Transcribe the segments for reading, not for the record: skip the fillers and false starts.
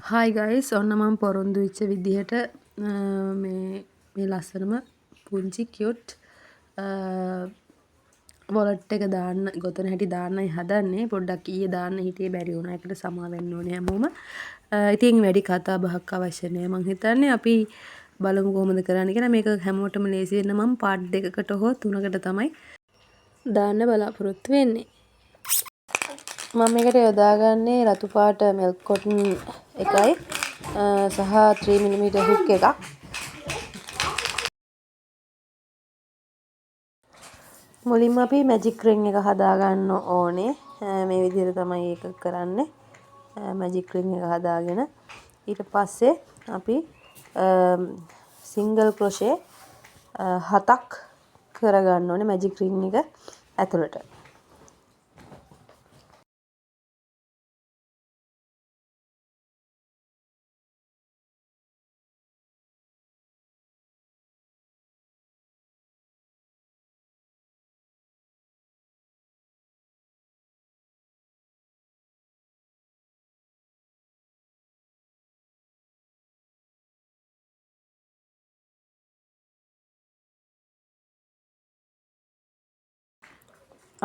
Hi guys ඔන්න මම පොරොන්දු වෙච්ච විදිහට මේ ලස්සනම පුංචි කියුට් වොලට් එක දාන්න ගොතන හැටි දාන්නයි හදන්නේ. පොඩ්ඩක් ඊයේ දාන්න හිටියේ බැරි වුණා. ඒකට සමා වෙන්න ඕනේ හැමෝම. ඉතින් වැඩි කතා බහක් අවශ්‍ය නැහැ. මං හිතන්නේ අපි බලමු කොහොමද කරන්න කියලා. මේක හැමෝටම ලේසි වෙන්න මම පාර්ට් දෙකකට හෝ තුනකට තමයි දාන්න බලාපොරොත්තු වෙන්නේ. මම මේකට යොදාගන්නේ රතු පාට මිල්ක් කොටන් එකයි සහ 3mm හුක් එකක්. මුලින්ම අපි මැජික් රින් එක හදාගන්න ඕනේ. මේ විදිහට තමයි ඒක කරන්නේ. මැජික් රින් එක හදාගෙන ඊට පස්සේ අපි සිංගල් ක්‍රොෂේ 7ක් කරගන්න ඕනේ මැජික් රින් එක ඇතුළට.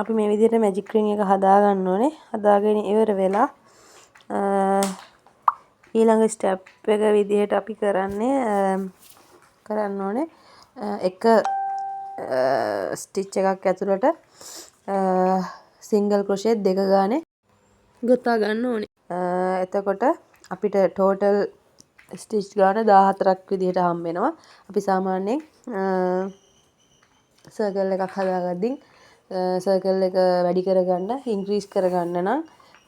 අපි මේ විදිහට මැජික් රින් එක හදාගන්න ඕනේ. හදාගෙන ඉවර වෙලා ඊළඟ ස්ටෙප් එක විදිහට අපි කරන්න ඕනේ එක ස්ටිච් එකක් ඇතුළට සිංගල් ක්‍රොෂේ දෙක ගානේ ගොතා ගන්න ඕනේ. එතකොට අපිට ටෝටල් ස්ටිච් ගාන 14ක් විදිහට හම්බ වෙනවා. අපි සාමාන්‍යයෙන් සර්කල් එකක් හදාගද්දී සර්කල් එක වැඩි කරගන්න ඉන්ක්‍රීස් කරගන්න නම්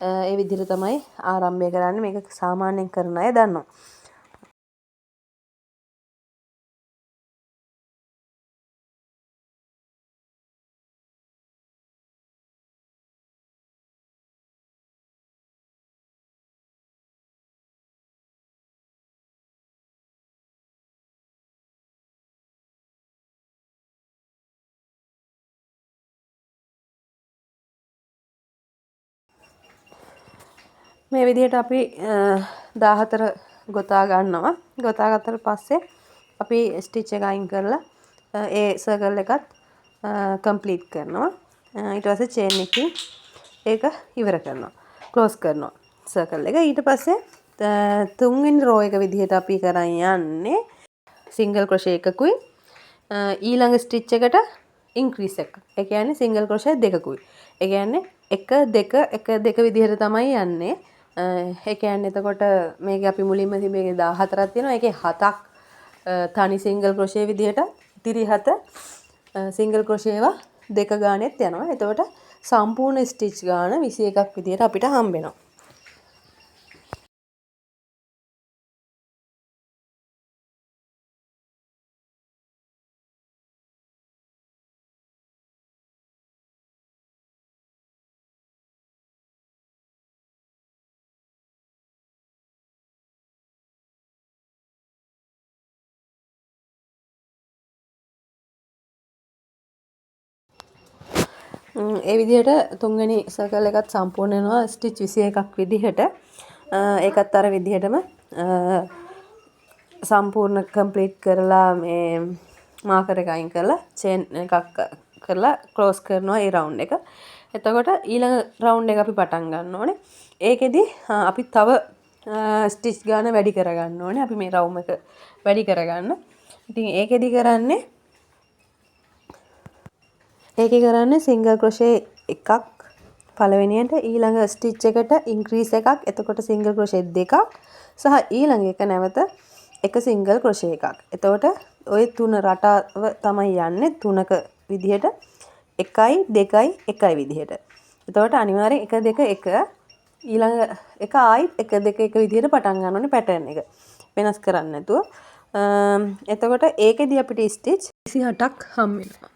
ඒ විදිහට තමයි ආරම්භය කරන්නේ. මේක සාමාන්‍යයෙන් කරන අය දන්නවා. මේ විදිහට අපි 14 ගොතා ගන්නවා. ගොතා ගත්තට පස්සේ අපි ස්ටිච් එක අයින් කරලා ඒ සර්කල් එකත් කම්ප්ලීට් කරනවා. ඊට පස්සේ චේන් එකකින් ඒක ඉවර කරනවා. ක්ලෝස් කරනවා සර්කල් එක. ඊට පස්සේ තුන්වෙනි රෝ එක විදිහට අපි කරන් යන්නේ සිංගල් ක්‍රොෂේ එකකුයි ඊළඟ ස්ටිච් එකට ඉන්ක්‍රීස් එක. ඒ කියන්නේ සිංගල් ක්‍රොෂේ දෙකකුයි. ඒ කියන්නේ 1 2 1 2 විදිහට තමයි යන්නේ. ඒ කියන්නේ එතකොට මේක අපි මුලින්ම තිබේ 14ක් තියෙනවා. ඒකේ 7ක් තනි සිංගල් ක්‍රොෂේ විදිහට ඉතිරි 7 සිංගල් ක්‍රොෂේ ඒවා දෙක ගානෙත් යනවා. එතකොට සම්පූර්ණ ස්ටිච් ගාන 21ක් විදිහට අපිට හම්බ වෙනවා. ඒ විදිහට තුන්වෙනි සර්කල් එකත් සම්පූර්ණ වෙනවා ස්ටිච් 21ක් විදිහට. ඒකත් අර විදිහටම සම්පූර්ණ කම්ප්ලීට් කරලා මේ මාකර් එක අයින් කරලා චේන් එකක් කරලා ක්ලෝස් කරනවා ඒ රවුන්ඩ් එක. එතකොට ඊළඟ රවුන්ඩ් එක අපි පටන් ගන්න ඕනේ. ඒකෙදි අපි තව ස්ටිච් ගාන වැඩි කරගන්න ඕනේ. අපි මේ රවුම් එක වැඩි කරගන්න. ඉතින් ඒකෙදි කරන්නේ සිංගල් ක්‍රොෂේ එකක් පළවෙනියට ඊළඟ ස්ටිච් එකට ඉන්ක්‍රීස් එකක්. එතකොට සිංගල් ක්‍රොෂේ දෙකක් සහ ඊළඟ එක නැවත එක සිංගල් ක්‍රොෂේ එකක්. එතකොට ওই තුන රටාව තමයි යන්නේ තුනක විදිහට 1යි 2යි 1යි විදිහට. එතකොට අනිවාර්යෙන් 1 2 1 ඊළඟ එක ආයි 1 2 1 විදිහට පටන් ගන්න ඕනේ පැටර්න් එක. වෙනස් කරන්නේ නැතුව. එතකොට ඒකෙදි අපිට ස්ටිච් 28ක් හම්බ වෙනවා.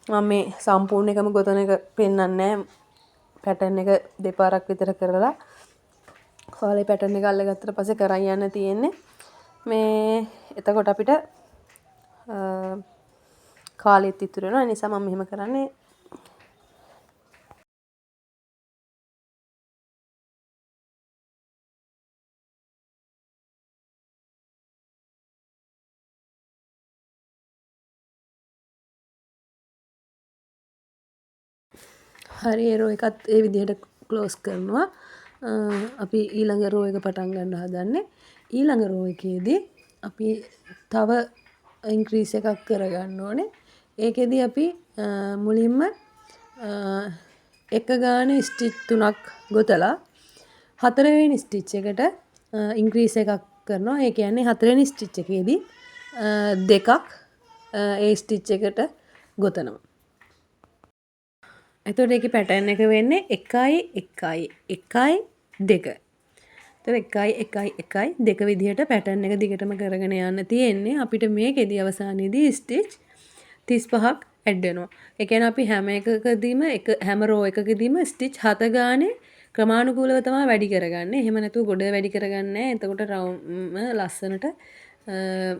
මම මේ සම්පූර්ණ එකම ගොතන එක පෙන්වන්නේ නැහැ. පැටර්න් එක දෙපාරක් විතර කරලා ඔයාලේ පැටර්න් එක අල්ලගත්තට පස්සේ කරන් යන්න තියෙන්නේ. මේ එතකොට අපිට කාලෙත් ඉතුරු වෙනවා. ඒ නිසා මම මෙහෙම කරන්නේ. හරි ඒ රෝ එකත් ඒ විදිහට ක්ලෝස් කරනවා. අපි ඊළඟ රෝ එක පටන් ගන්න හදන්නේ. ඊළඟ රෝ එකේදී අපි තව ඉන්ක්‍රීස් එකක් කරගන්න ඕනේ. ඒකෙදී අපි මුලින්ම එක ගානේ ස්ටිච් 3ක් ගොතලා හතරවෙනි ස්ටිච් එකට ඉන්ක්‍රීස් එකක් කරනවා. ඒ කියන්නේ හතරවෙනි ස්ටිච් එකේදී දෙකක් ඒ ස්ටිච් එකට ගොතනවා. එතකොට ඒකේ පැටර්න් එක වෙන්නේ 1 1 1 2. එතකොට 1 1 1 2 විදිහට පැටර්න් එක දිගටම කරගෙන යන්න තියෙන්නේ. අපිට මේකෙදී අවසානයේදී ස්ටිච් 35ක් ඇඩ් වෙනවා. ඒ කියන්නේ අපි හැම එකකදීම හැම රෝ එකකදීම ස්ටිච් 7 ගානේ ක්‍රමානුකූලව තමයි වැඩි කරගන්නේ. එහෙම නැතුව ගොඩ වැඩි කරගන්නේ නැහැ. එතකොට රවුම ලස්සනට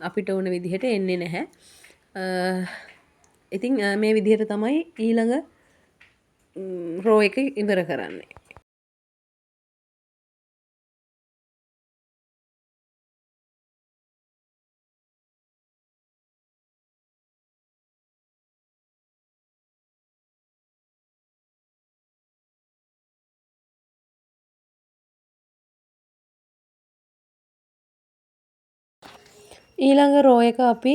අපිට ඕන විදිහට එන්නේ නැහැ. ඉතින් මේ විදිහට තමයි ඊළඟ රෝ එක ඉවර කරන්නේ. ඊළඟ රෝ එක අපි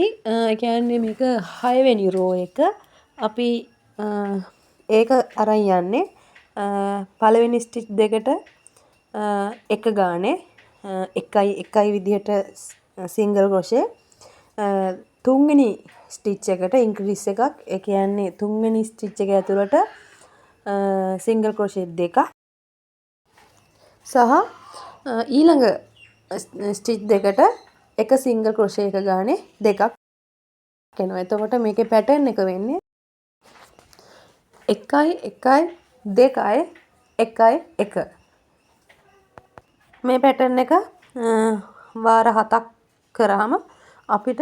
කියන්නේ මේක 6 වෙනි රෝ එක අපි ඒක අරන් යන්නේ පළවෙනි ස්ටිච් දෙකට එක ගානේ 1 1 විදිහට සිංගල් ක්‍රොෂේ තුන්වෙනි ස්ටිච් එකට ඉන්ක්‍රීස් එකක්. ඒ කියන්නේ තුන්වෙනි ස්ටිච් එක ඇතුළට සිංගල් ක්‍රොෂේ දෙකක් සහ ඊළඟ ස්ටිච් දෙකට එක සිංගල් ක්‍රොෂේ එක ගානේ දෙකක් එනවා. එතකොට මේකේ පැටර්න් එක වෙන්නේ 1 1 2 1 1. මේ පැටර්න් එක වාර 7ක් කරාම අපිට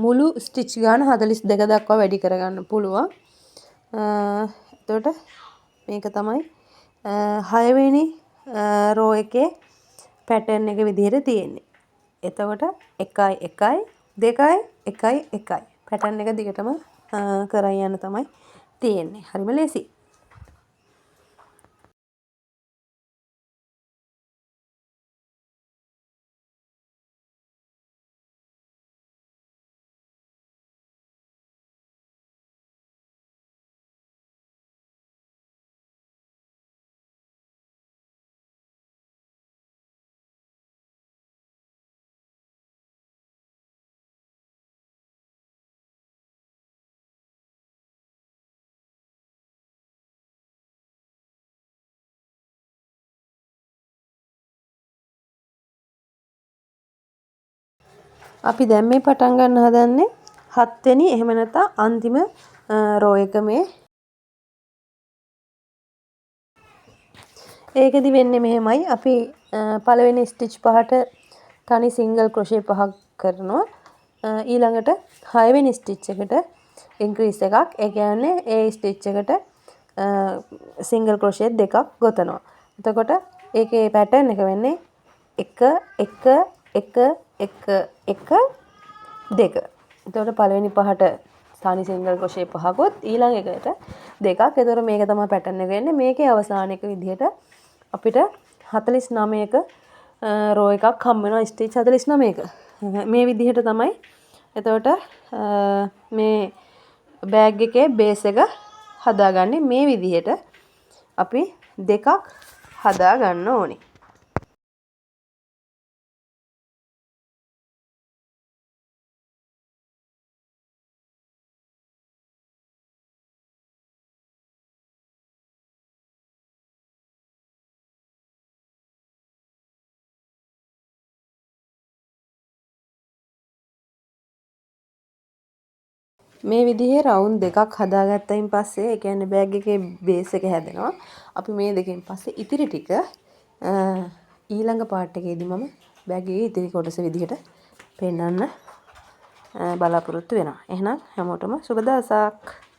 මුළු ස්ටිච් ගාන 42 දක්වා වැඩි කරගන්න පුළුවන්. එතකොට මේක තමයි 6 වෙනි රෝ එකේ පැටර්න් එක විදිහට තියෙන්නේ. එතකොට 1 1 2 1 1 පැටර්න් එක දිගටම කරන් යන්න තමයි තියෙන්නේ. හරිම ලේසි. අපි දැන් මේ පටන් ගන්න හදන්නේ 7 වෙනි එහෙම නැත්නම් අන්තිම රෝ එක මේ. ඒකෙදි වෙන්නේ මෙහෙමයි. අපි පළවෙනි ස්ටිච් පහට තනි සිංගල් ක්‍රොෂේ පහක් කරනවා. ඊළඟට 6 වෙනි ස්ටිච් එකට ඉන්ක්‍රීස් එකක්. ඒ කියන්නේ ඒ ස්ටිච් එකට සිංගල් ක්‍රොෂේ දෙකක් ගොතනවා. එතකොට ඒකේ පැටර්න් එක වෙන්නේ 1 1 1 1 1 2. එතකොට පළවෙනි පහට තනි සිංගල් ක්‍රොෂේ පහකොත් ඊළඟ එකට දෙකක්. එතකොට මේක තමයි පැටර්න් එක වෙන්නේ. මේකේ අවසාන එක විදිහට අපිට 49ක රෝ එකක් හම්බ වෙනවා. ස්ටිච් 49ක. මේ විදිහට තමයි එතකොට මේ බෑග් එකේ බේස් එක හදාගන්නේ. මේ විදිහට අපි දෙකක් හදා ගන්න ඕනේ. මේ විදිහේ රවුන්ඩ් දෙකක් හදාගත්තයින් පස්සේ ඒ කියන්නේ බෑග් එකේ බේස් එක හැදෙනවා. අපි මේ දෙකෙන් පස්සේ ඉතිරි ටික ඊළඟ පාර්ට් එකේදී මම බෑග් එකේ ඉතිරි කොටස විදිහට පෙන්වන්න බලාපොරොත්තු වෙනවා. එහෙනම් හැමෝටම සුබ දවසක්.